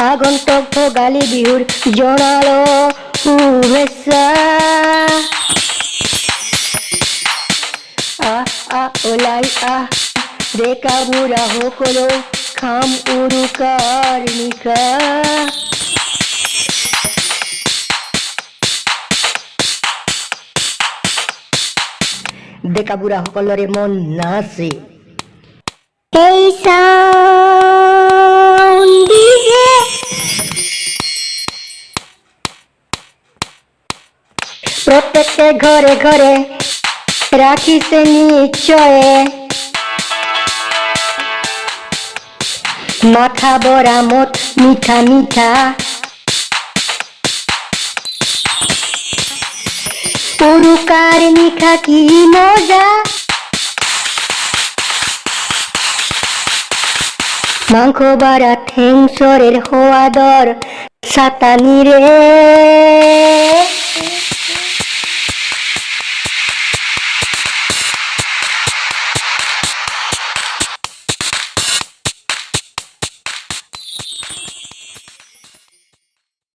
আগন্তুক ভোগালী বিহুৰ জনালো শুভেচ্ছা। ওলাই ডেকা বুঢ়া সকলো খাম উৰুকাৰ নিশা। ডেকা বুঢ়া সকলৰে মন নাচে। এই প্রত্যেকে ঘরে ঘরে রাখিছে নিশ্চয়ে মাথা ভরা মত মিঠা মিঠা। উৰুকাৰ নিশা কি মজা, মাংস বাৰা ঠেং চৰেৰ সোৱাদৰ চাটানিৰে